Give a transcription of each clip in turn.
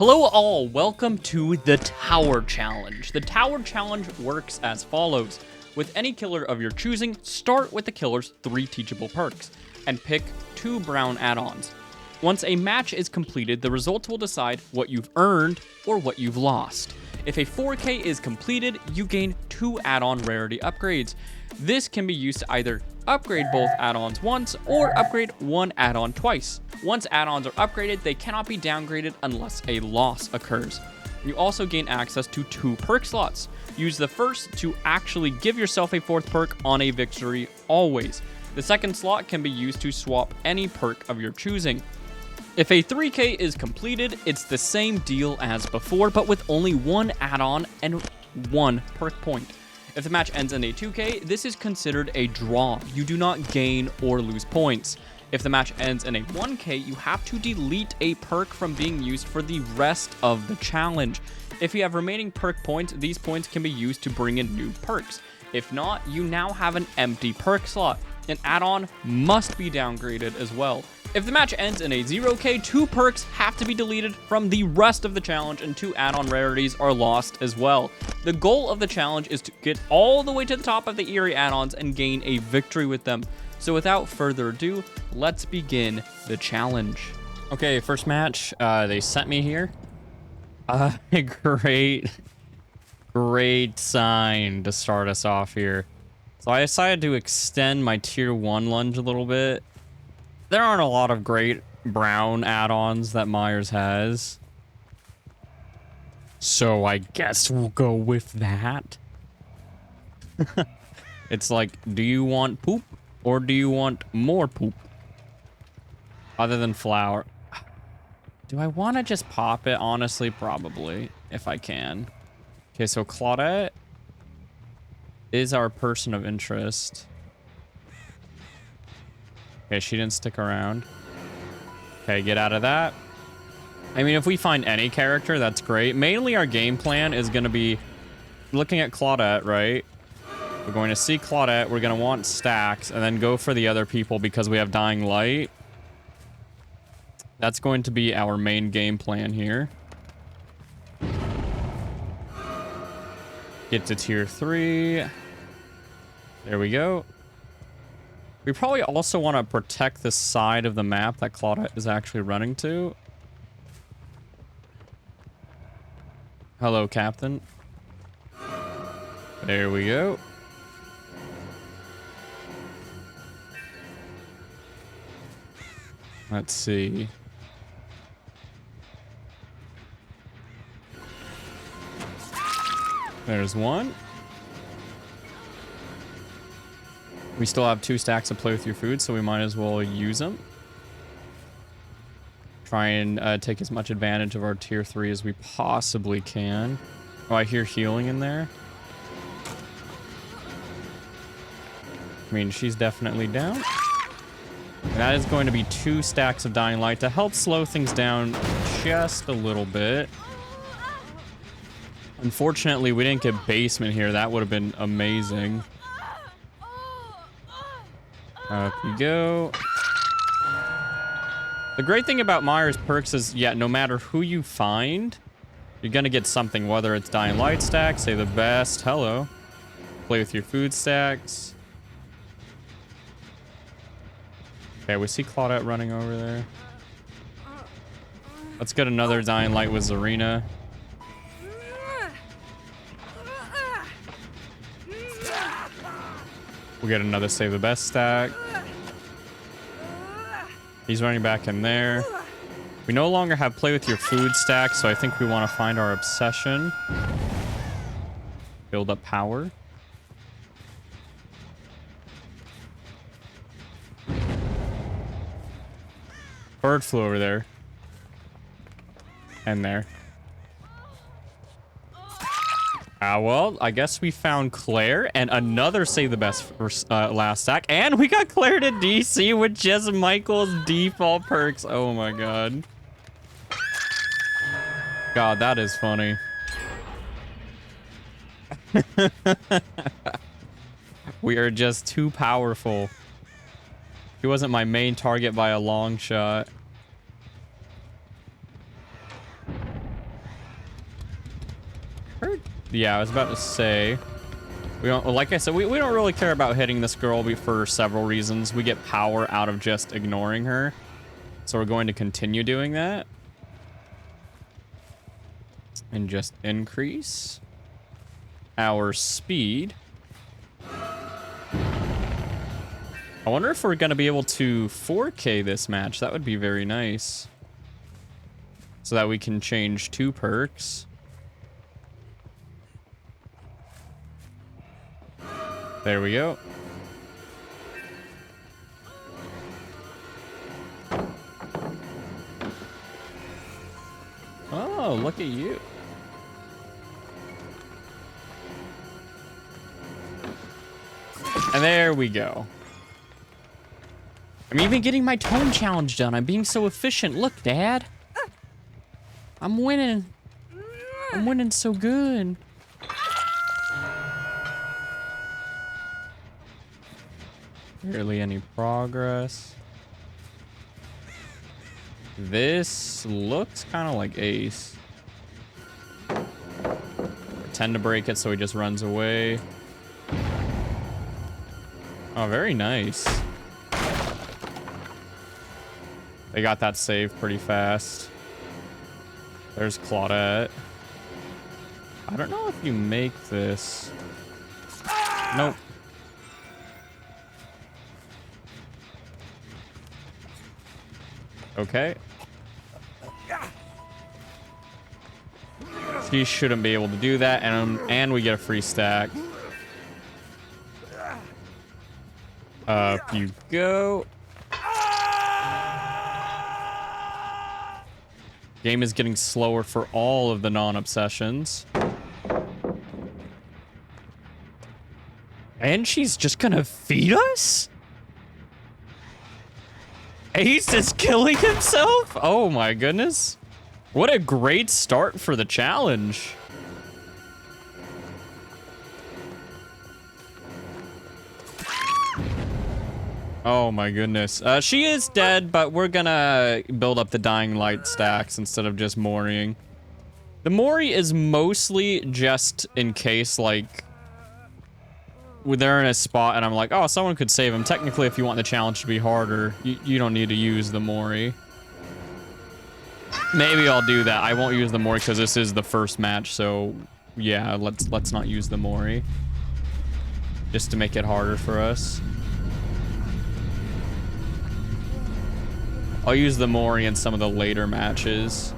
Hello all, welcome to the Tower Challenge. The Tower Challenge works as follows. With any killer of your choosing, start with the killer's 3 teachable perks, and pick 2 brown add-ons. Once a match is completed, the results will decide what you've earned or what you've lost. If a 4K is completed, you gain 2 add-on rarity upgrades. This can be used to either upgrade both add-ons once or upgrade one add-on twice. Once add-ons are upgraded, they cannot be downgraded unless a loss occurs. You also gain access to 2 perk slots. Use the first to actually give yourself a 4th perk on a victory always. The second slot can be used to swap any perk of your choosing. If a 3K is completed, it's the same deal as before, but with only 1 add-on and 1 perk point. If the match ends in a 2K, this is considered a draw. You do not gain or lose points. If the match ends in a 1K, you have to delete a perk from being used for the rest of the challenge. If you have remaining perk points, these points can be used to bring in new perks. If not, you now have an empty perk slot. An add-on must be downgraded as well. If the match ends in a 0K, 2 perks have to be deleted from the rest of the challenge and 2 add-on rarities are lost as well. The goal of the challenge is to get all the way to the top of the Eerie add-ons and gain a victory with them. So without further ado, let's begin the challenge. Okay, first match, they sent me here. Great sign to start us off here. So I decided to extend my tier 1 lunge a little bit. There aren't a lot of great brown add-ons that Myers has. So I guess we'll go with that. It's like, do you want poop or do you want more poop? Other than flour. Do I want to just pop it? Honestly, probably, if I can. Okay, so Claudette is our person of interest. Okay, she didn't stick around. Okay, get out of that. I mean, if we find any character, that's great. Mainly our game plan is going to be looking at Claudette, right? We're going to see Claudette. We're going to want stacks and then go for the other people because we have Dying Light. That's going to be our main game plan here. Get to tier 3. There we go. We probably also want to protect the side of the map that Claudette is actually running to. Hello, Captain. There we go. Let's see. There's one. We still have 2 stacks of play with your food, so we might as well use them. Try and take as much advantage of our tier 3 as we possibly can. Oh, I hear healing in there. I mean, she's definitely down. And that is going to be 2 stacks of Dying Light to help slow things down just a little bit. Unfortunately, we didn't get basement here. That would have been amazing. Up we go. The great thing about Myers perks is, yeah, no matter who you find, you're gonna get something, whether it's Dying Light stacks, say the best, hello. Play with your food stacks. Okay, we see Claudette running over there. Let's get another Dying Light with Zarina. We'll get another Save the Best stack. He's running back in there. We no longer have Play with your food stack, so I think we want to find our obsession. Build up power. Bird flew over there. And there. Well, I guess we found Claire and another Save the Best first, last stack. And we got Claire to DC with just Michael's default perks. Oh my god. God, that is funny. We are just too powerful. He wasn't my main target by a long shot. Yeah, I was about to say, we don't, like I said, we don't really care about hitting this girl for several reasons. We get power out of just ignoring her. So we're going to continue doing that. And just increase our speed. I wonder if we're going to be able to 4K this match. That would be very nice. So that we can change 2 perks. There we go. Oh, look at you. And there we go. I'm even getting my tone challenge done. I'm being so efficient. Look, Dad. I'm winning. I'm winning so good. Barely any progress. This looks kind of like Ace. Pretend to break it so he just runs away. Oh, very nice. They got that save pretty fast. There's Claudette. I don't know if you make this. Nope. Okay. She shouldn't be able to do that, and we get a free stack. Up you go. Game is getting slower for all of the non-obsessions. And she's just gonna feed us? Ace is killing himself? Oh my goodness. What a great start for the challenge. Oh my goodness. She is dead, but we're gonna build up the dying light stacks instead of just Moriing. The Mori is mostly just in case, like, they're in a spot and I'm like, oh, someone could save him. Technically, if you want the challenge to be harder, you don't need to use the Mori. Maybe I'll do that. I won't use the Mori because this is the first match, so yeah, let's not use the Mori. Just to make it harder for us. I'll use the Mori in some of the later matches.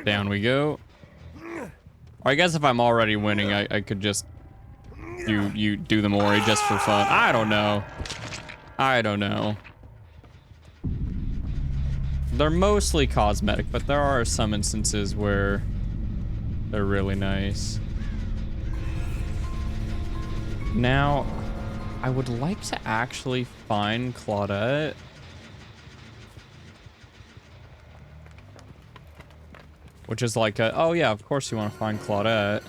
Down we go. I guess if I'm already winning, I could just you do the Mori just for fun. I don't know. I don't know. They're mostly cosmetic, but there are some instances where they're really nice. Now, I would like to actually find Claudette. Which is like a, oh yeah, of course you want to find Claudette.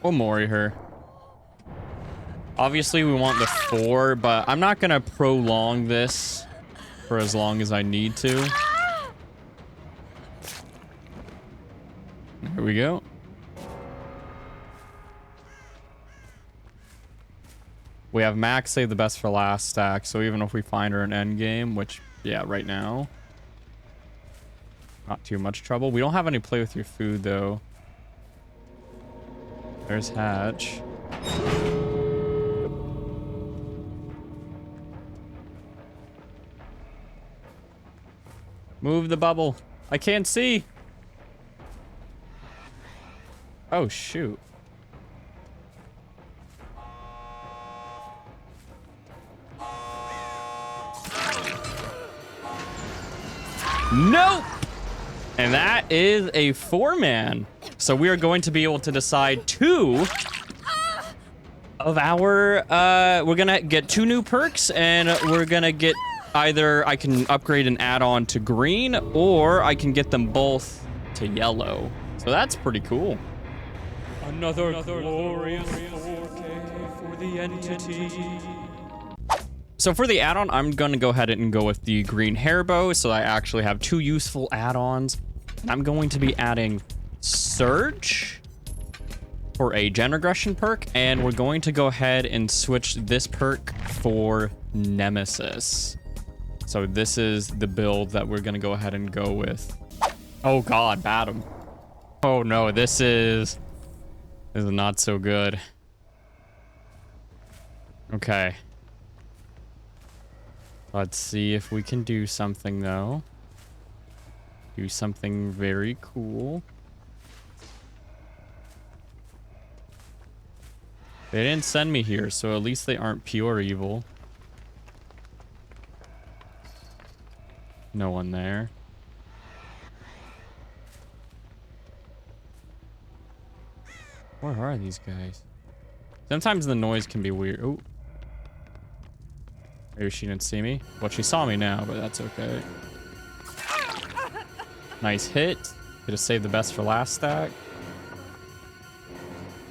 We'll Mori her. Obviously we want the 4, but I'm not gonna prolong this for as long as I need to. There we go. We have Max save the best for last stack, so even if we find her an end game, which, yeah, right now, not too much trouble. We don't have any play with your food, though. There's Hatch. Move the bubble. I can't see. Oh, shoot. Nope! And that is a 4-man. So we are going to be able to decide 2 of our, we're gonna get 2 new perks, and we're gonna get either I can upgrade an add-on to green, or I can get them both to yellow. So that's pretty cool. Another glorious 4K for the entity. So for the add-on, I'm gonna go ahead and go with the green hair bow, so I actually have 2 useful add-ons. I'm going to be adding Surge for a gen regression perk, and we're going to go ahead and switch this perk for Nemesis. So this is the build that we're gonna go ahead and go with. Oh god, Batum. Oh no, this is not so good. Okay. Let's see if we can do something though. Do something very cool. They didn't send me here, so at least they aren't pure evil. No one there. Where are these guys? Sometimes the noise can be weird. Oh. Maybe she didn't see me. Well, she saw me now, but that's okay. Nice hit. Could have saved the best for last stack.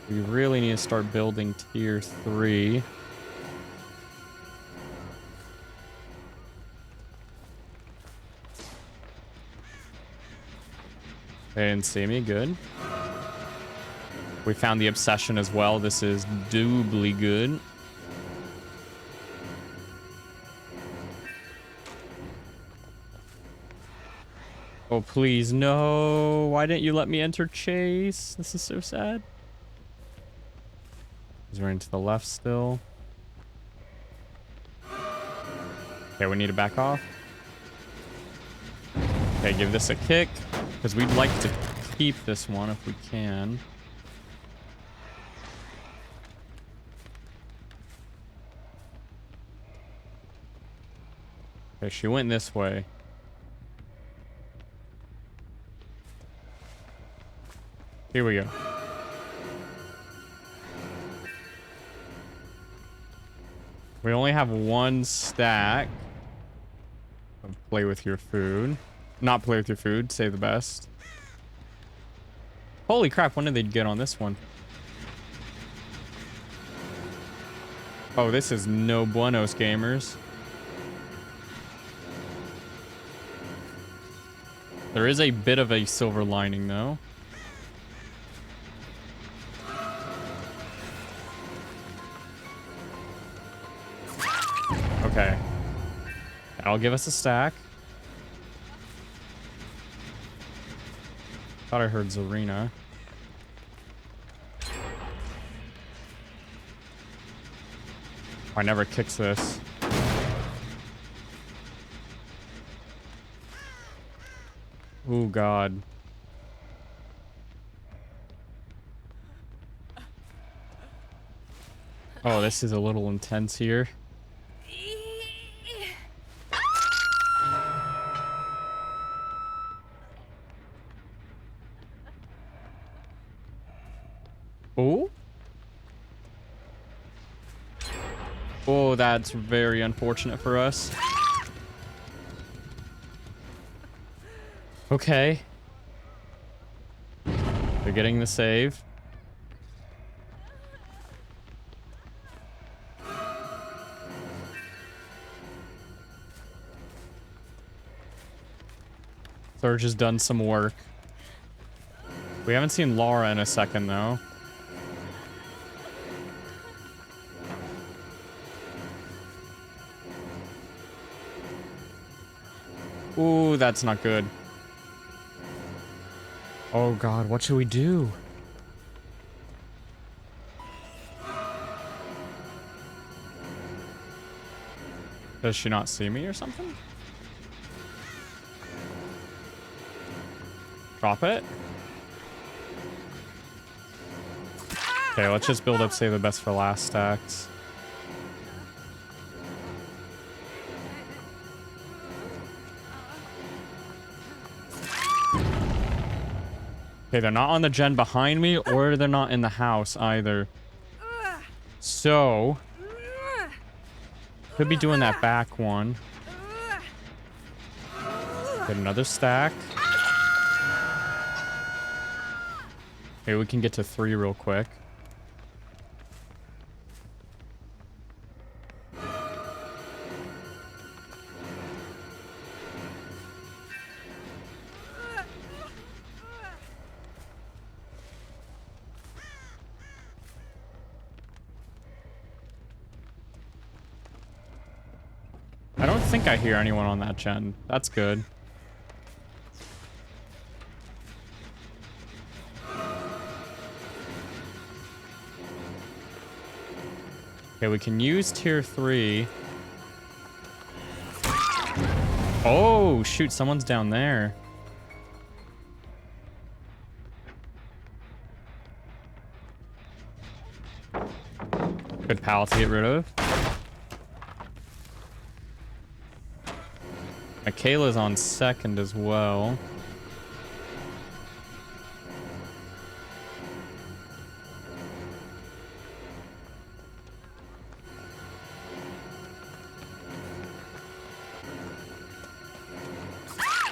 We really need to start building tier 3. They didn't see me. Good. We found the obsession as well. This is doubly good. Oh, please, no. Why didn't you let me enter chase? This is so sad. He's running to the left still. Okay, we need to back off. Okay, give this a kick, because we'd like to keep this one if we can. Okay, she went this way. Here we go. We only have 1 stack of play with your food. Not play with your food, save the best. Holy crap, when did they get on this one? Oh, this is no buenos, gamers. There is a bit of a silver lining, though. Okay. That'll give us a stack. Thought I heard Zarina. I never kicks this. Oh god. Oh, this is a little intense here. Oh? Oh, that's very unfortunate for us. Okay. They're getting the save. Surge has done some work. We haven't seen Laura in a second, though. Ooh, that's not good. Oh god, what should we do? Does she not see me or something? Drop it. Okay, let's just build up, save the best for last stacks. Okay, they're not on the gen behind me, or they're not in the house either. So, could be doing that back one. Get another stack. Okay, we can get to 3 real quick. I don't think I hear anyone on that gen. That's good. Okay, we can use tier 3. Oh, shoot, someone's down there. Good pal to get rid of. Michaela's on second as well.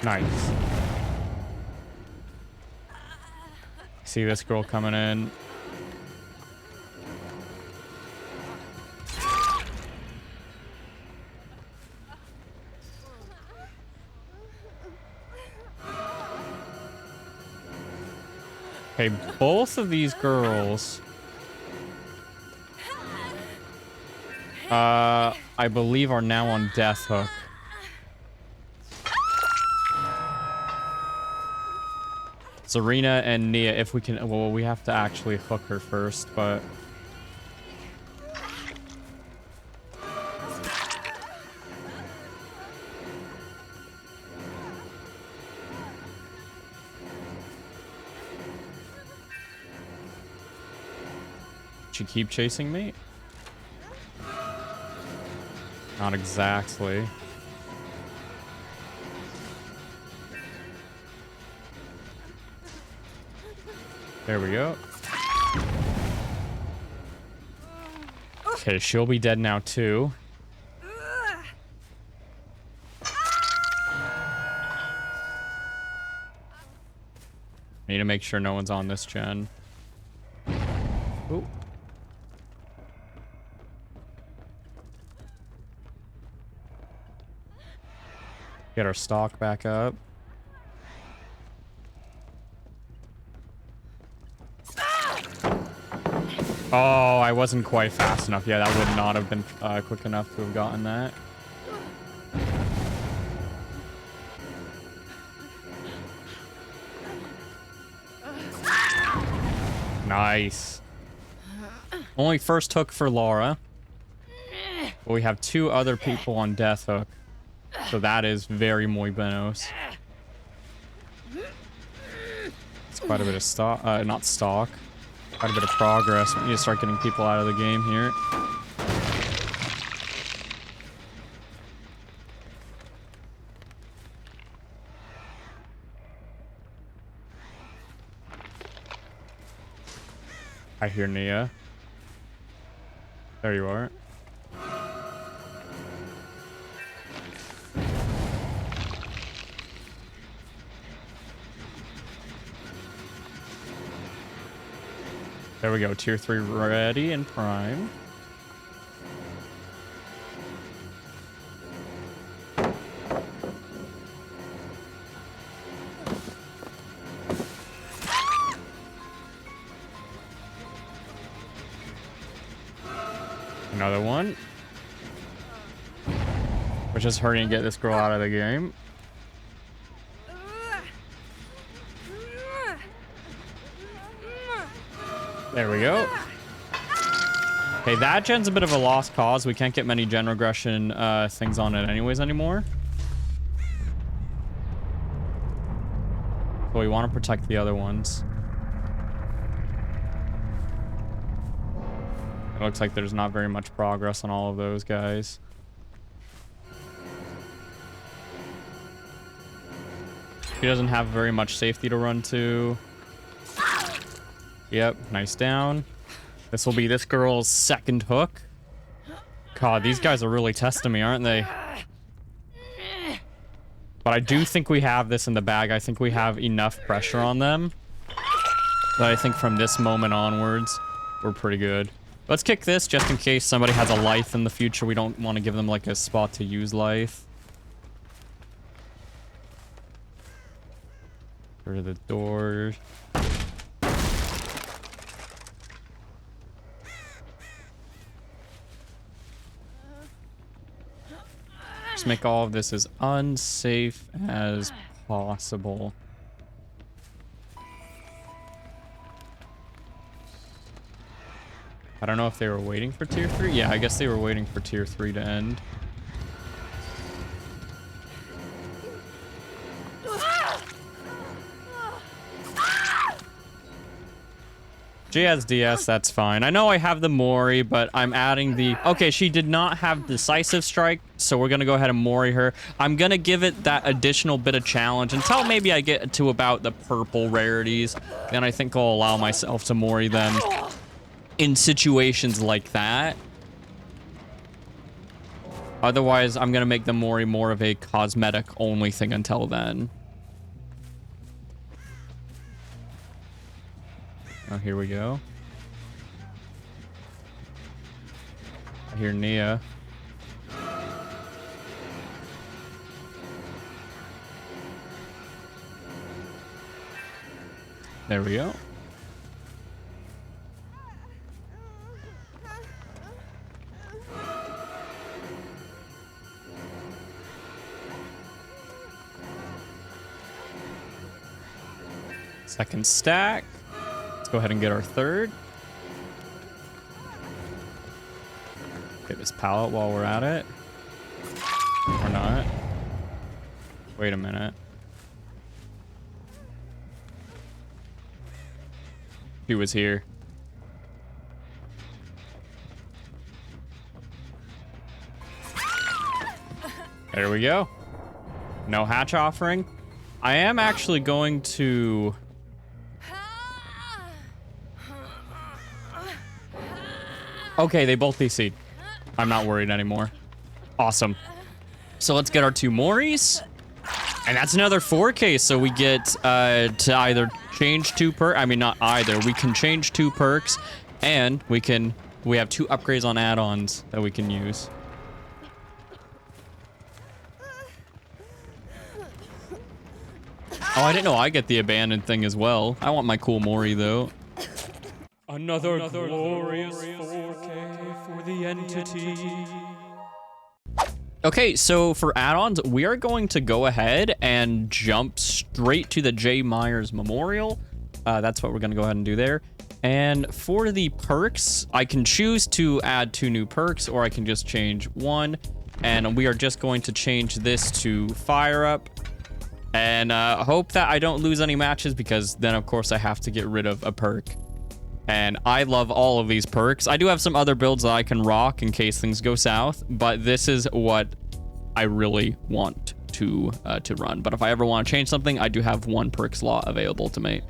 Nice. See this girl coming in. Okay, both of these girls, I believe are now on death hook. Serena and Nia, if we can, well, we have to actually hook her first, but she keep chasing me? Not exactly. There we go. Okay, she'll be dead now too. Need to make sure no one's on this gen. Ooh. Get our stock back up. Oh, I wasn't quite fast enough. Yeah, that would not have been quick enough to have gotten that. Nice. Only first hook for Laura. But we have 2 other people on death hook. So that is very muy buenos. It's quite a bit of stock. Not stock. Quite a bit of progress. We need to start getting people out of the game here. I hear Nia. There you are. There we go. Tier 3 ready and prime. Another one. We're just hurrying to get this girl out of the game. There we go. Okay, that gen's a bit of a lost cause. We can't get many gen regression things on it anyways anymore. So we want to protect the other ones. It looks like there's not very much progress on all of those guys. He doesn't have very much safety to run to. Yep, nice down. This will be this girl's second hook. God, these guys are really testing me, aren't they? But I do think we have this in the bag. I think we have enough pressure on them. But I think from this moment onwards, we're pretty good. Let's kick this just in case somebody has a life in the future. We don't want to give them like a spot to use life. Go to the door. Just make all of this as unsafe as possible. I don't know if they were waiting for tier 3. Yeah, I guess they were waiting for tier 3 to end. She has DS, that's fine. I know I have the Mori, but I'm adding the... Okay, she did not have Decisive Strike, so we're going to go ahead and Mori her. I'm going to give it that additional bit of challenge until maybe I get to about the purple rarities. Then I think I'll allow myself to Mori them in situations like that. Otherwise, I'm going to make the Mori more of a cosmetic-only thing until then. Oh, here we go. I hear Nia. There we go. Second stack. Let's go ahead and get our third. Get this pallet while we're at it. Or not. Wait a minute. He was here. There we go. No hatch offering. I am actually going to... Okay, they both DC'd. I'm not worried anymore. Awesome. So let's get our 2 Moris. And that's another 4K, so we get to either change 2 perks. I mean, not either. We can change 2 perks, and we have 2 upgrades on add-ons that we can use. Oh, I didn't know I get the abandoned thing as well. I want my cool Mori, though. Another glorious 4K for the entity. Okay, so for add-ons, we are going to go ahead and jump straight to the J. Myers Memorial. That's what we're going to go ahead and do there. And for the perks, I can choose to add 2 new perks, or I can just change 1. And we are just going to change this to Fire Up. And hope that I don't lose any matches, because then, of course, I have to get rid of a perk. And I love all of these perks. I do have some other builds that I can rock in case things go south, but this is what I really want to run. But if I ever want to change something, I do have 1 perk slot available to me.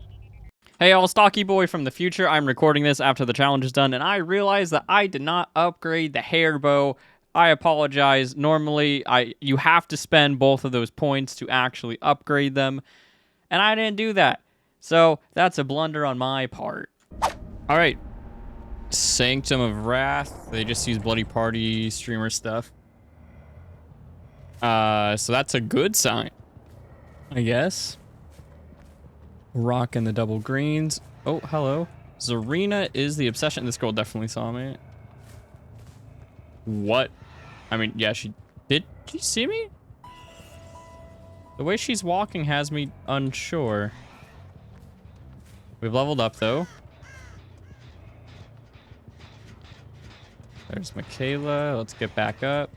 Hey, all, Stalky boy from the future. I'm recording this after the challenge is done, and I realized that I did not upgrade the hair bow. I apologize. Normally, you have to spend both of those points to actually upgrade them, and I didn't do that. So that's a blunder on my part. All right, Sanctum of Wrath. They just use Bloody Party streamer stuff. So that's a good sign, I guess. Rocking the double greens. Oh, hello. Zarina is the obsession. This girl definitely saw me. What? I mean, yeah, did she see me? The way she's walking has me unsure. We've leveled up, though. There's Michaela. Let's get back up.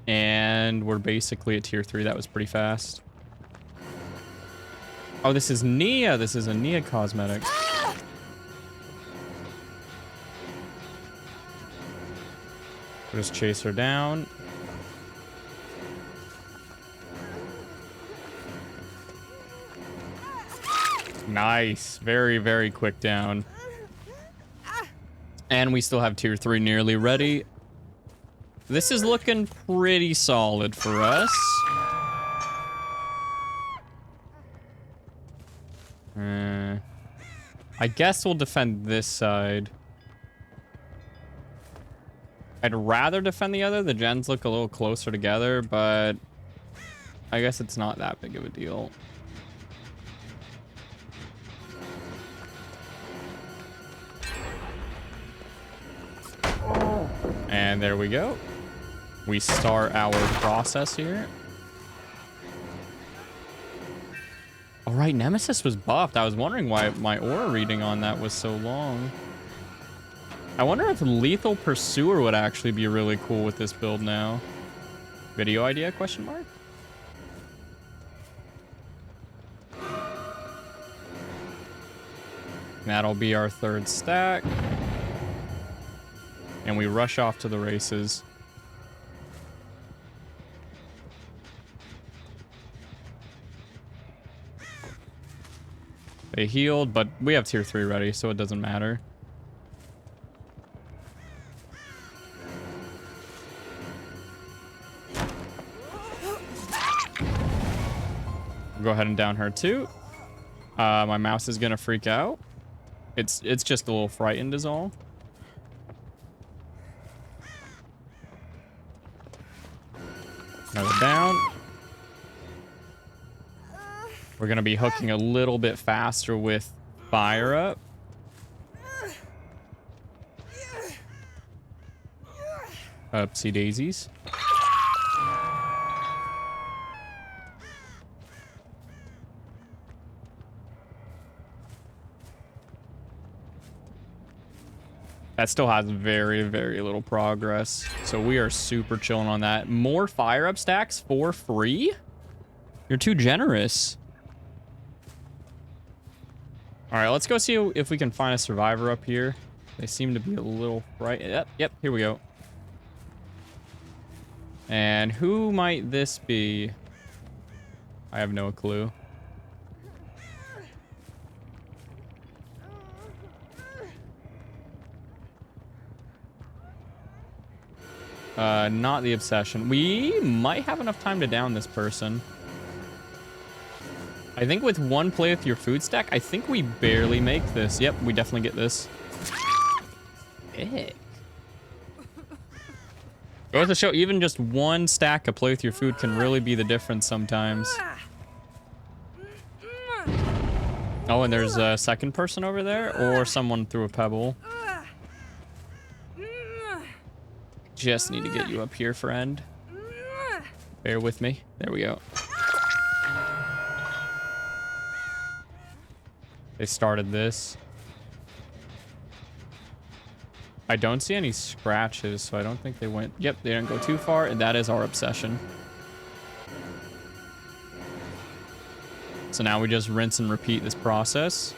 And we're basically at tier 3. That was pretty fast. Oh, this is Nia. This is a Nia cosmetic. We'll just chase her down. Nice. Very, very quick down. And we still have tier 3 nearly ready. This is looking pretty solid for us. I guess we'll defend this side. I'd rather defend the other. The gens look a little closer together, but I guess it's not that big of a deal. And there we go. We start our process here. All right, Nemesis was buffed. I was wondering why my aura reading on that was so long. I wonder if Lethal Pursuer would actually be really cool with this build now. Video idea, question mark? That'll be our third stack. And we rush off to the races. They healed, but we have tier 3 ready, so it doesn't matter. We'll go ahead and down her too. My mouse is gonna freak out. It's just a little frightened is all. Another down. We're gonna be hooking a little bit faster with fire up. Upsy daisies. That still has very, very little progress. So we are super chilling on that. More fire up stacks for free? You're too generous. All right, let's go see if we can find a survivor up here. They seem to be a little bright. Yep, here we go. And who might this be? I have no clue. Not the obsession. We might have enough time to down this person. I think with one play with your food stack, I think we barely make this. Yep, we definitely get this. Sick. Goes to show, even just one stack of play with your food can really be the difference sometimes. Oh, and there's a second person over there, or someone threw a pebble. Just need to get you up here, friend. Bear with me. There we go. They started this. I don't see any scratches, so I don't think they went... Yep, they didn't go too far, and that is our obsession. So now we just rinse and repeat this process.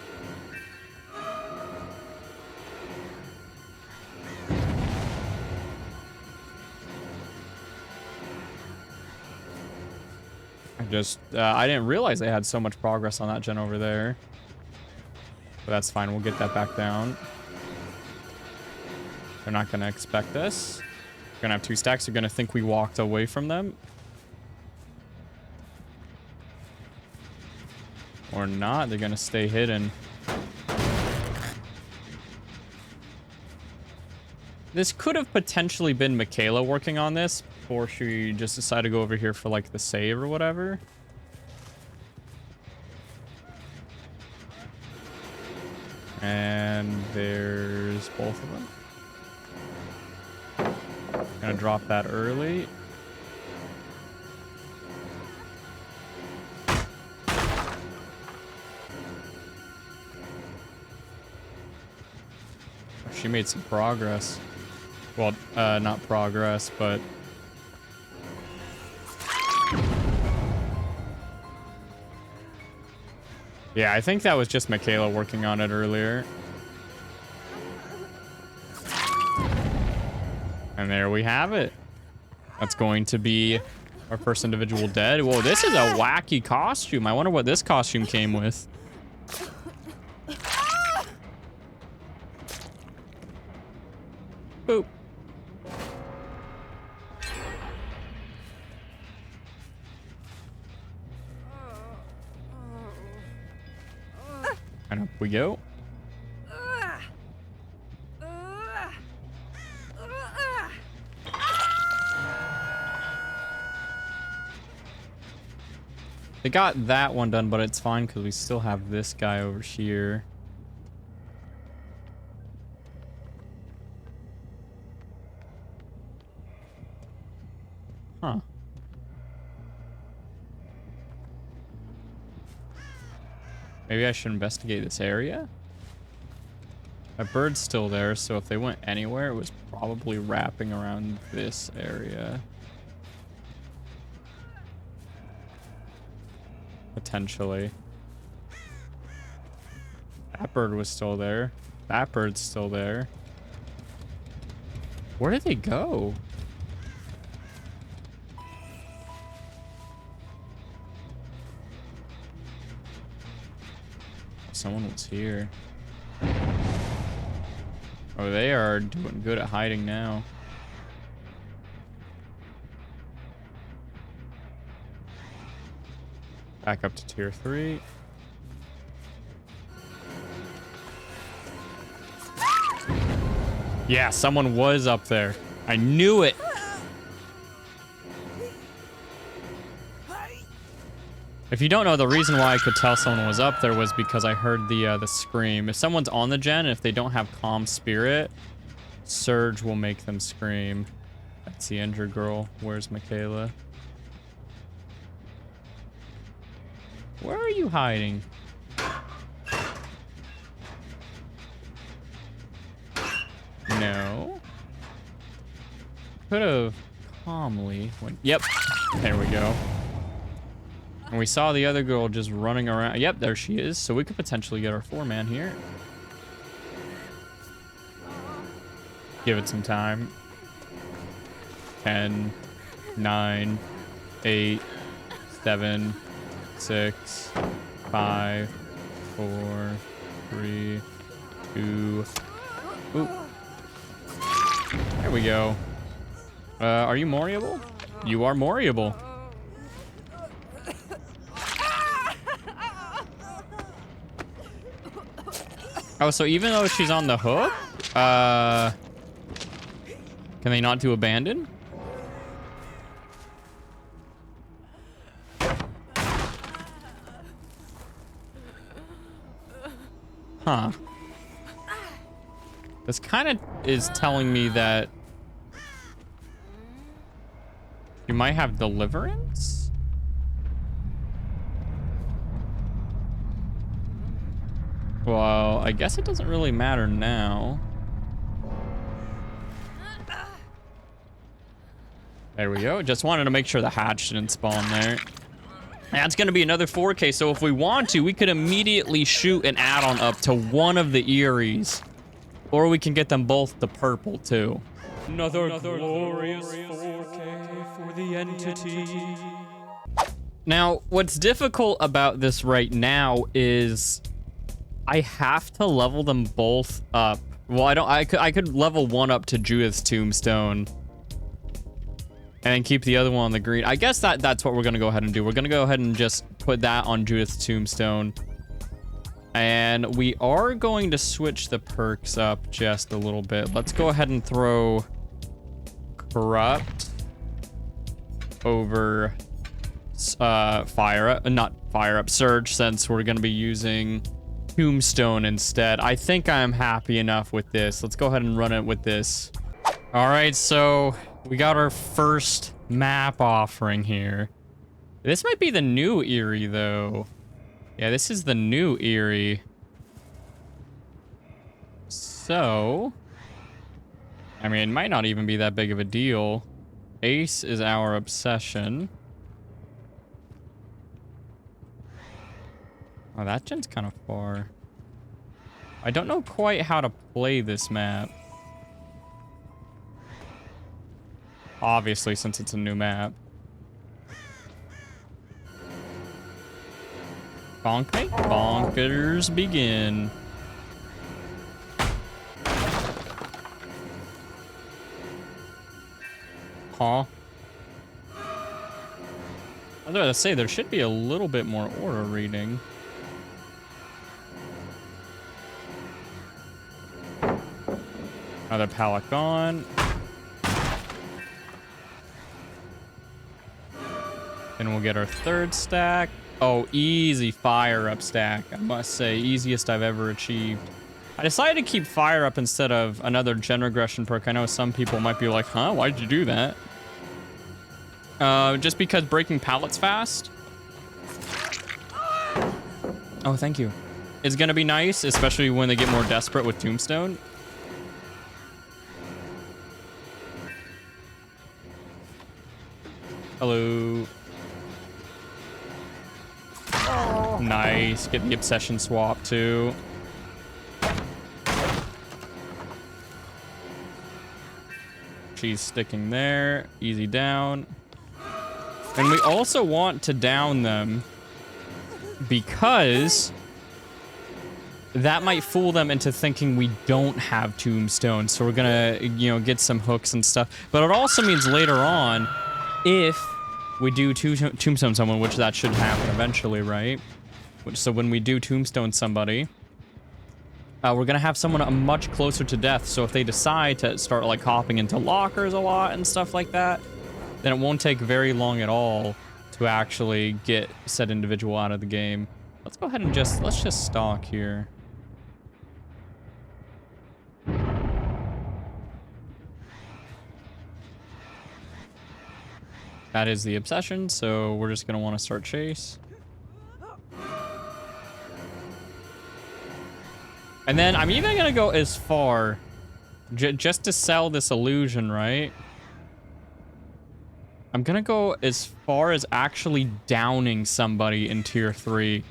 I didn't realize they had so much progress on that gen over there. But that's fine, we'll get that back down. They're not gonna expect us. We're gonna have 2 stacks, they're gonna think we walked away from them. Or not, they're gonna stay hidden. This could have potentially been Michaela working on this, or she just decided to go over here for like the save or whatever. And there's both of them. Gonna drop that early. She made some progress. Well, not progress, but... Yeah, I think that was just Michaela working on it earlier. And there we have it. That's going to be our first individual dead. Whoa, this is a wacky costume. I wonder what this costume came with. Boop. And up we go. They got that one done, but it's fine because we still have this guy over here. Huh. Maybe I should investigate this area? My bird's still there, so if they went anywhere, it was probably wrapping around this area. Potentially. That bird was still there. That bird's still there. Where did they go? Someone was here. Oh, they are doing good at hiding now. Back up to tier 3. Yeah, someone was up there. I knew it. If you don't know, the reason why I could tell someone was up there was because I heard the scream. If someone's on the gen, if they don't have calm spirit, Surge will make them scream. That's the injured girl. Where's Michaela? Where are you hiding? No. Could have calmly went. Yep. There we go. And we saw the other girl just running around. Yep, there she is. So we could potentially get our 4-man here. Give it some time. 10, 9, 8, 7, 6, 5, 4, 3, 2. Ooh. There we go. Are you Moriable? You are Moriable. Oh, so even though she's on the hook, can they not do abandon? Huh. This kind of is telling me that you might have deliverance? Well, I guess it doesn't really matter now. There we go. Just wanted to make sure the hatch didn't spawn there. That's going to be another 4K, so if we want to, we could immediately shoot an add-on up to one of the Eries. Or we can get them both to purple, too. Another glorious 4K for the entity. Now, what's difficult about this right now is I have to level them both up. Well, I could level one up to Judith's Tombstone and then keep the other one on the green. I guess that's what we're gonna go ahead and do. We're gonna go ahead and just put that on Judith's Tombstone. And we are going to switch the perks up just a little bit. Let's go ahead and throw Corrupt over Surge, since we're gonna be using Tombstone instead. I think I'm happy enough with this. Let's go ahead and run it with this. All right, so we got our first map offering here. This might be the new Erie, though. Yeah, this is the new Erie. So, I mean, it might not even be that big of a deal. Ace is our obsession. Oh, that gen's kind of far. I don't know quite how to play this map. Obviously, since it's a new map. Bonk make bonkers begin. Huh? I was about to say, there should be a little bit more aura reading. Another pallet gone. Then we'll get our third stack. Oh, easy fire up stack. I must say, easiest I've ever achieved. I decided to keep fire up instead of another gen regression perk. I know some people might be like, huh, why'd you do that? Just because breaking pallets fast. Oh, thank you. It's gonna be nice, especially when they get more desperate with Tombstone. Hello. Nice. Get the obsession swap too. She's sticking there. Easy down. And we also want to down them because that might fool them into thinking we don't have Tombstone. So we're gonna, you know, get some hooks and stuff. But it also means later on, if we do Tombstone someone, which that should happen eventually, right? So when we do Tombstone somebody, we're gonna have someone much closer to death. So if they decide to start like hopping into lockers a lot and stuff like that, then it won't take very long at all to actually get said individual out of the game. Let's go ahead and let's just stalk here. That is the obsession, so we're just gonna want to start chase. And then I'm even gonna go as far, just to sell this illusion, right? I'm gonna go as far as actually downing somebody in tier 3.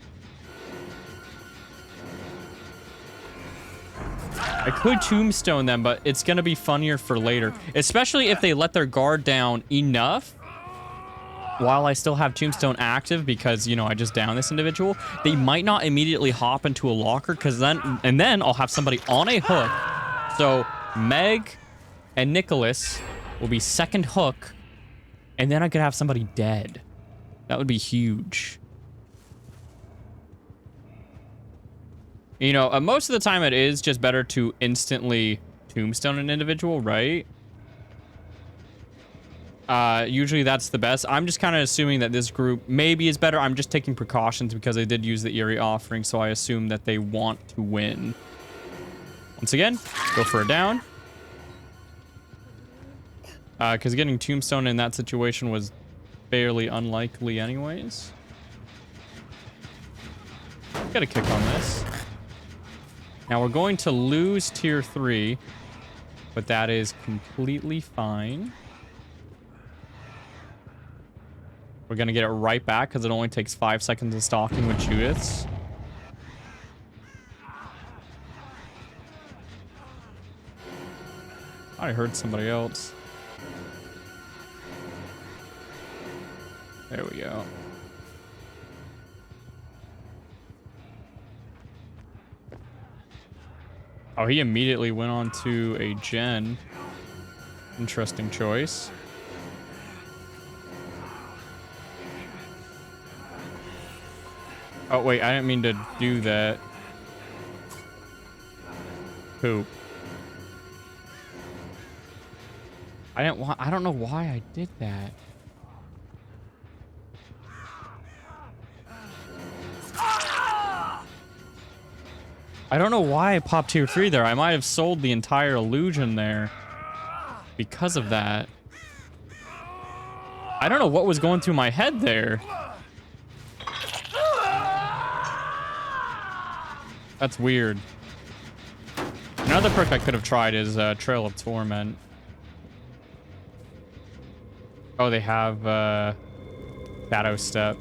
I could Tombstone them, but it's gonna be funnier for later. Especially if they let their guard down enough while I still have Tombstone active, because, you know, I just downed this individual. They might not immediately hop into a locker, because then I'll have somebody on a hook. So Meg and Nicholas will be second hook, and then I could have somebody dead. That would be huge. You know, most of the time it is just better to instantly Tombstone an individual, right? Usually that's the best. I'm just kind of assuming that this group maybe is better. I'm just taking precautions because they did use the Eerie offering, so I assume that they want to win. Once again, go for a down. Because getting Tombstone in that situation was fairly unlikely anyways. Got a kick on this. Now we're going to lose tier 3, but that is completely fine. We're gonna get it right back because it only takes 5 seconds of stalking with Judith's. I heard somebody else. There we go. Oh, he immediately went on to a gen. Interesting choice. Oh, wait, I didn't mean to do that. Poop. I don't know why I did that. I don't know why I popped tier 3 there. I might have sold the entire illusion there because of that. I don't know what was going through my head there. That's weird. Another perk I could have tried is Trail of Torment. Oh, they have Shadow Step.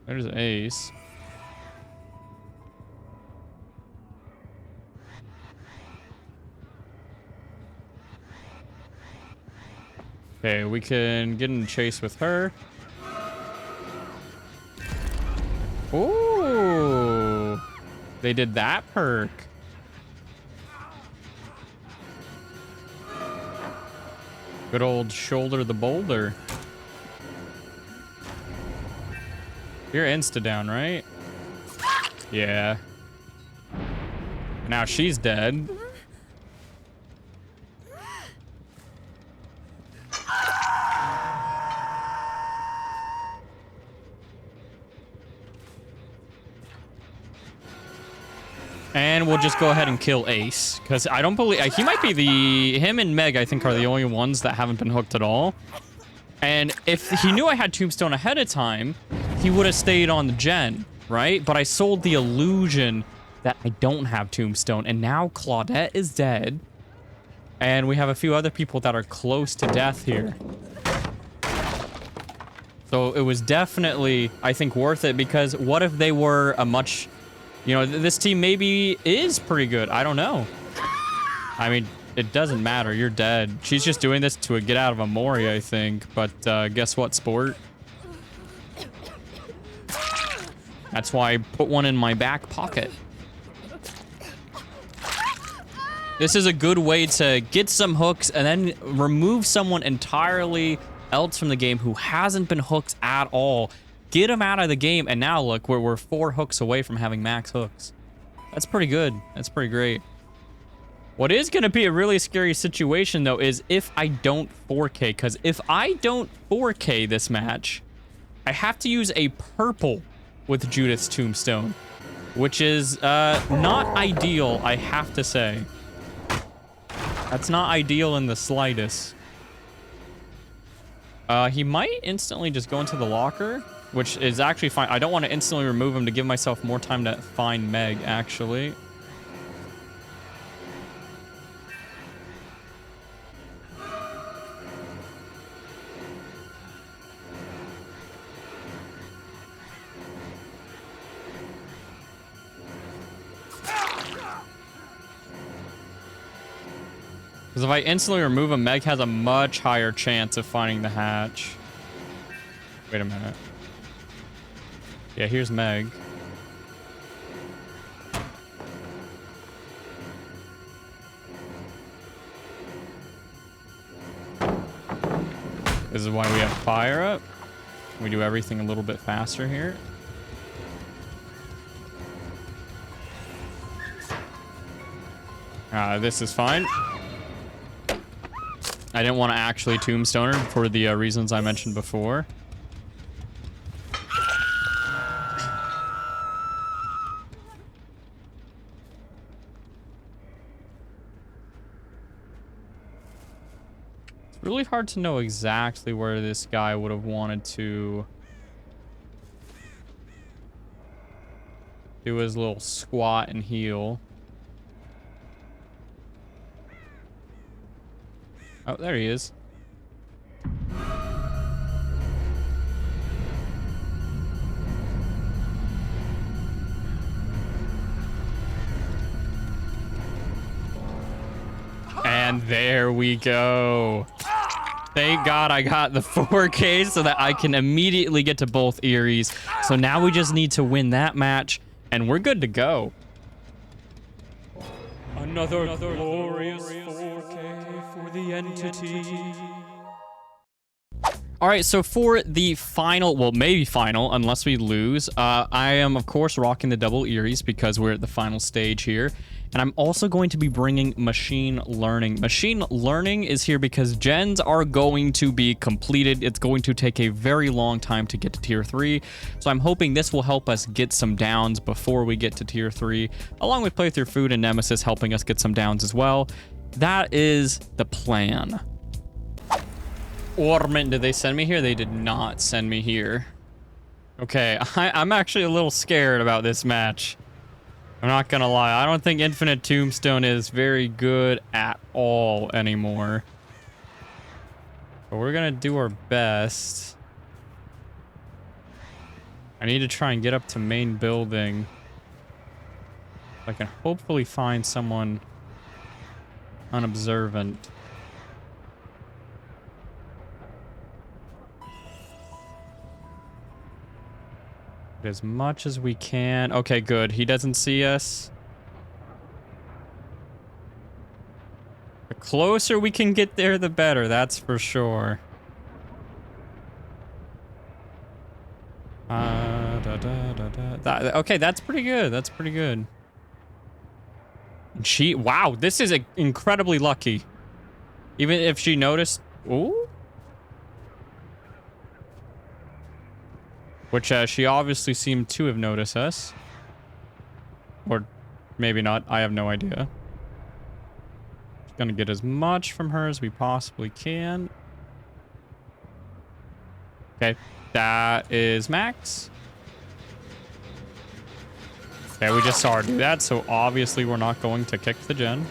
There's Ace. Okay, we can get in a chase with her. Ooh, they did that perk. Good old shoulder the boulder. You're insta down, right? Yeah. Now she's dead. And we'll just go ahead and kill Ace, because I don't believe... he might be him and Meg, I think, are the only ones that haven't been hooked at all. And if he knew I had Tombstone ahead of time, he would have stayed on the gen, right? But I sold the illusion that I don't have Tombstone, and now Claudette is dead. And we have a few other people that are close to death here. So it was definitely, I think, worth it, because what if they were a much... You know, this team maybe is pretty good. I don't know. I mean, it doesn't matter. You're dead. She's just doing this to get out of a Mori, I think. But guess what, sport? That's why I put one in my back pocket. This is a good way to get some hooks and then remove someone entirely else from the game who hasn't been hooked at all. Get him out of the game, and now look, we're 4 hooks away from having max hooks. That's pretty good. That's pretty great. What is going to be a really scary situation, though, is if I don't 4K, because if I don't 4K this match, I have to use a purple with Judith's Tombstone, which is not ideal, I have to say. That's not ideal in the slightest. He might instantly just go into the locker, which is actually fine. I don't want to instantly remove him to give myself more time to find Meg, actually. Because if I instantly remove him, Meg has a much higher chance of finding the hatch. Wait a minute. Yeah, here's Meg. This is why we have fire up. We do everything a little bit faster here. This is fine. I didn't want to actually tombstone her for the reasons I mentioned before. It's really hard to know exactly where this guy would have wanted to do his little squat and heal. Oh, there he is. And there we go. Thank God I got the 4K so that I can immediately get to both Eries. So now we just need to win that match, and we're good to go. Another glorious 4K for the entity. All right, so for the final, well, maybe final, unless we lose, I am, of course, rocking the double Eries because we're at the final stage here. And I'm also going to be bringing machine learning. Machine learning is here because gens are going to be completed. It's going to take a very long time to get to tier 3. So I'm hoping this will help us get some downs before we get to tier 3, along with playthrough food and Nemesis helping us get some downs as well. That is the plan. Ormond, did they send me here? They did not send me here. Okay, I'm actually a little scared about this match. I'm not gonna lie. I don't think Infinite Tombstone is very good at all anymore. But we're gonna do our best. I need to try and get up to main building. I can hopefully find someone unobservant. As much as we can. Okay, good. He doesn't see us. The closer we can get there, the better. That's for sure. Okay, that's pretty good. That's pretty good. Wow, this is incredibly lucky. Even if she noticed. Ooh. Which she obviously seemed to have noticed us. Or Maybe not. I have no idea. Gonna get as much from her as we possibly can. Okay, that is max. Okay, we just saw her do that, so obviously we're not going to kick the gen.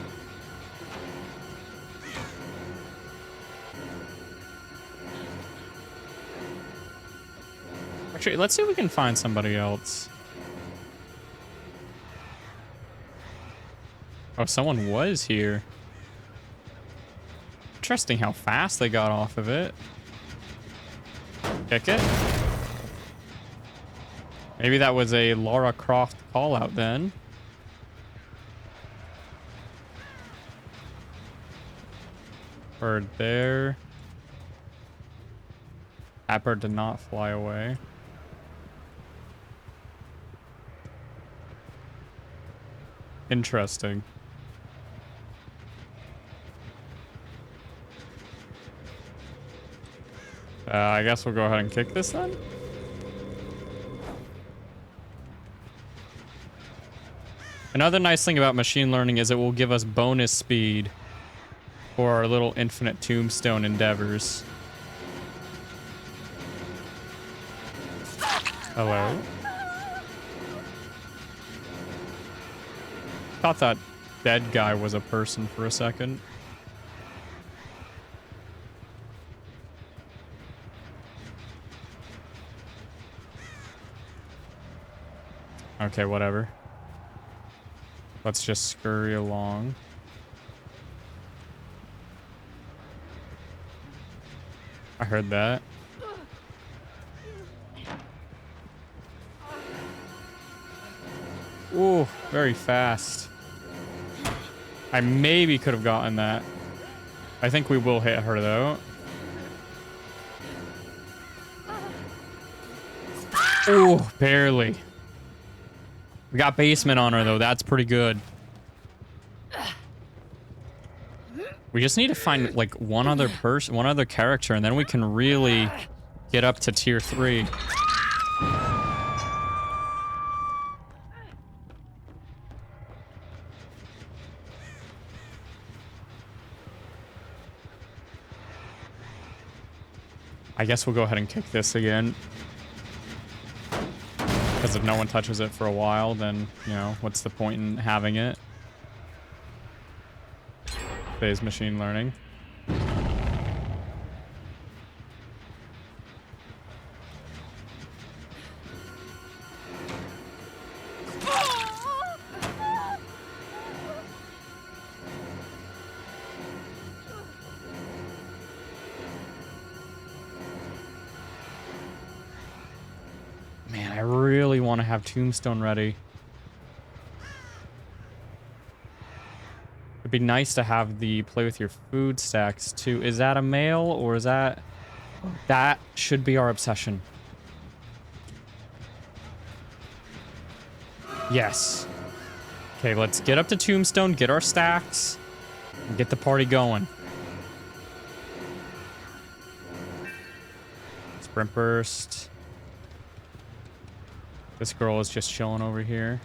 Actually, let's see if we can find somebody else. Oh, someone was here. Interesting how fast they got off of it. Kick it. Maybe that was a Lara Croft call out then. Bird there. That bird did not fly away. Interesting. I guess we'll go ahead and kick this then. Another nice thing about machine learning is it will give us bonus speed for our little infinite tombstone endeavors. Hello? Thought that dead guy was a person for a second. Okay, whatever. Let's just scurry along. I heard that. Ooh, very fast. I maybe could have gotten that. I think we will hit her, though. Ooh, barely. We got basement on her, though. That's pretty good. We just need to find, like, one other person, one other character, and then we can really get up to tier 3. I guess we'll go ahead and kick this again. Because if no one touches it for a while, then, you know, what's the point in having it? Phase machine learning. Man, I really want to have Tombstone ready. It'd be nice to have the play with your food stacks too. Is that a male or is that... That should be our obsession. Yes. Okay, let's get up to Tombstone, get our stacks, and get the party going. Sprint burst. This girl is just chilling over here.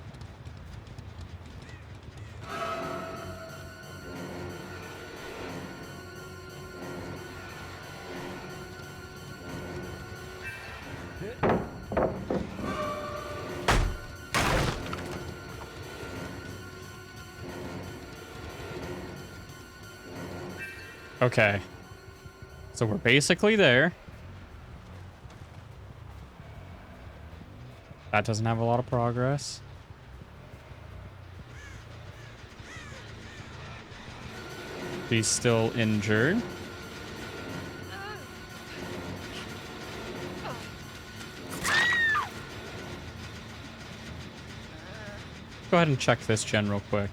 Okay. So we're basically there. That doesn't have a lot of progress. She's still injured. Go ahead and check this gen real quick.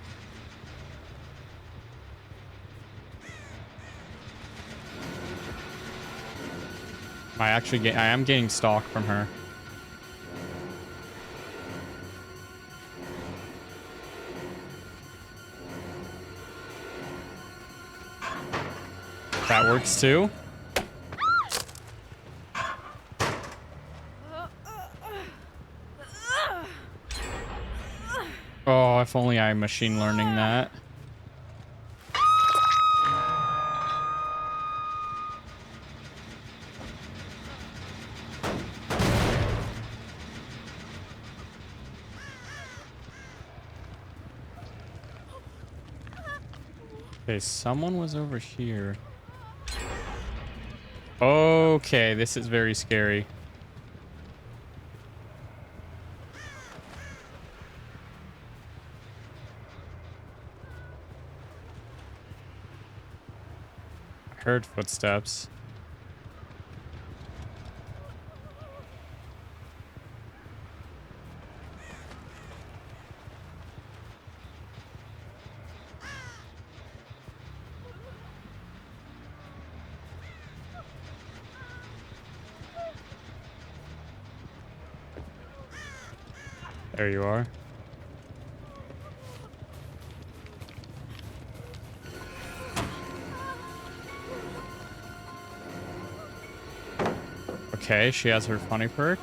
I am getting stock from her. That works too. Oh, if If only I'm machine learning that. Okay, someone was over here. Okay, this is very scary. I heard footsteps. There you are. Okay, she has her funny perk.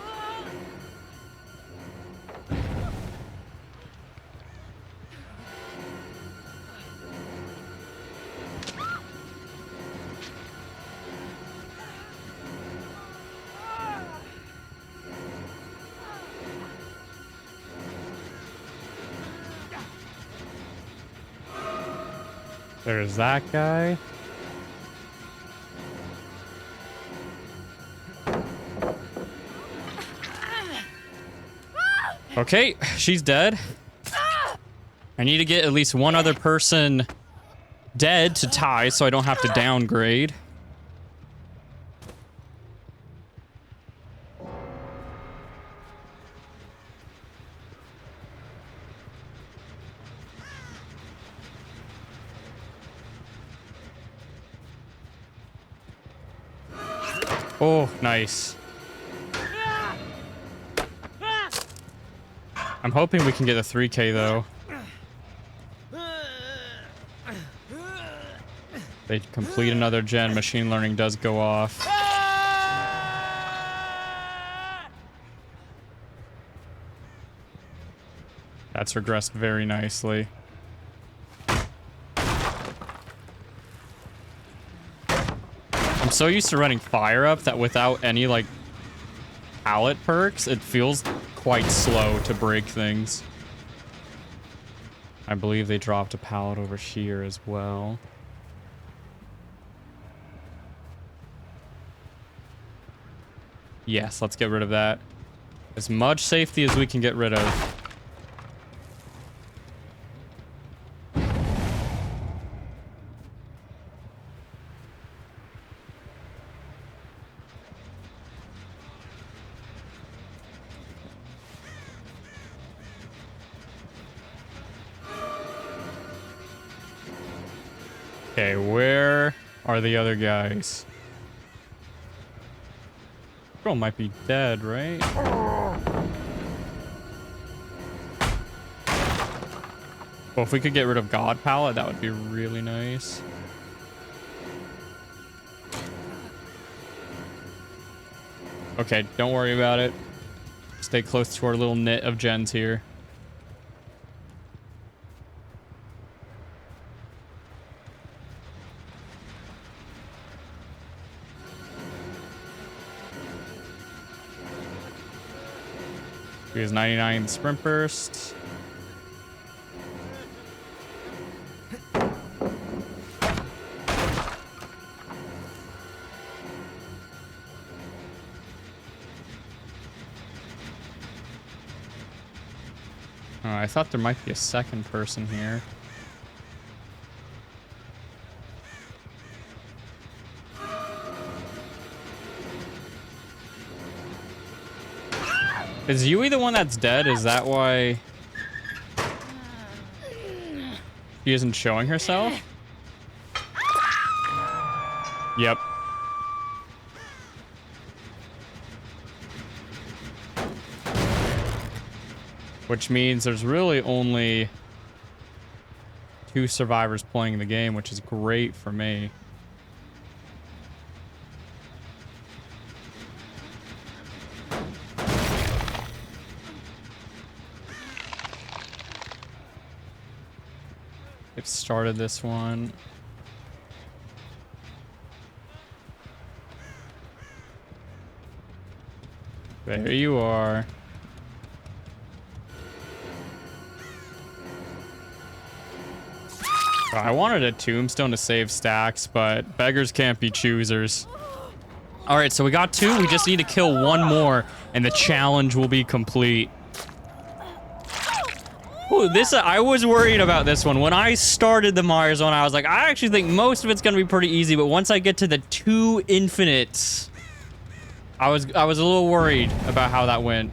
There's that guy. Okay, she's dead. I need to get at least one other person dead to tie so I don't have to downgrade. Oh, nice. I'm hoping we can get a 3K though. They complete another gen, machine learning does go off. That's regressed very nicely. I'm so used to running fire up that without any like pallet perks, it feels quite slow to break things. I believe they dropped a pallet over here as well. Yes, let's get rid of that. As much safety as we can get rid of. Okay, where are the other guys? Girl might be dead, right? Well, if we could get rid of God Palette, that would be really nice. Okay, don't worry about it. Stay close to our little knit of gens here. He has 99 sprint burst. Oh, I thought there might be a second person here. Is Yui the one that's dead? Is that why she isn't showing herself? Yep. Which means there's really only 2 survivors playing the game, which is great for me. We've started this one. There you are. I wanted a tombstone to save stacks, but beggars can't be choosers. All right, so we got 2. We just need to kill 1 more, and the challenge will be complete. Ooh, I was worried about this one. When I started the Myers one, I was like, I actually think most of it's gonna be pretty easy, but once I get to the 2 infinites, I was a little worried about how that went.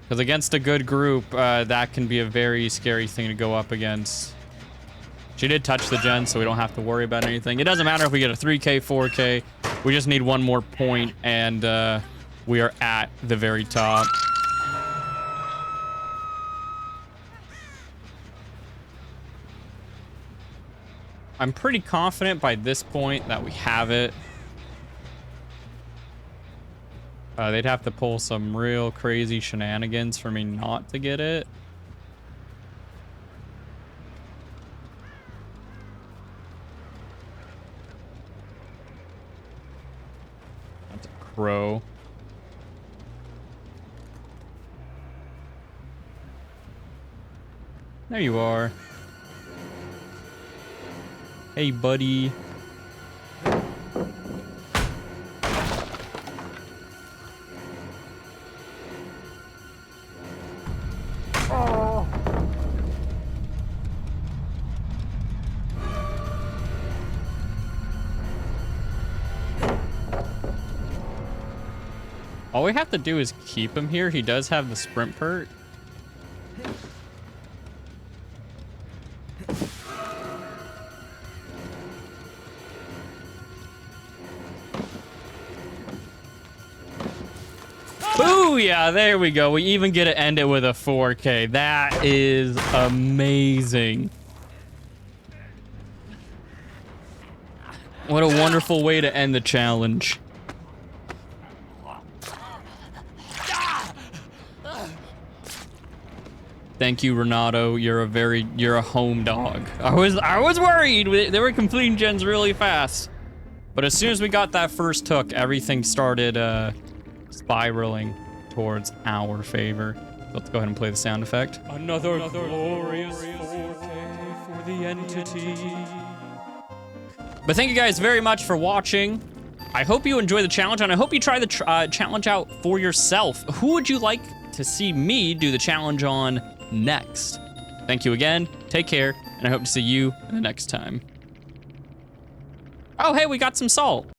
Because against a good group, that can be a very scary thing to go up against. She did touch the gen, so we don't have to worry about anything. It doesn't matter if we get a 3K, 4K. We just need 1 more point, and we are at the very top. I'm pretty confident by this point that we have it. They'd have to pull some real crazy shenanigans for me not to get it. That's a crow. There you are. Hey, buddy. All we have to do is keep him here. He does have the sprint perk. Booyah! There we go. We even get to end it with a 4K. That is amazing. What a wonderful way to end the challenge. Thank you, Renato. You're a home dog. I was worried. They were completing gens really fast. But as soon as we got that first hook, everything started spiraling towards our favor. Let's go ahead and play the sound effect. Another glorious 4K for the entity. But thank you guys very much for watching. I hope you enjoy the challenge, and I hope you try the challenge out for yourself. Who would you like to see me do the challenge on next? Thank you again. Take care, and I hope to see you the next time. Oh, hey, we got some salt.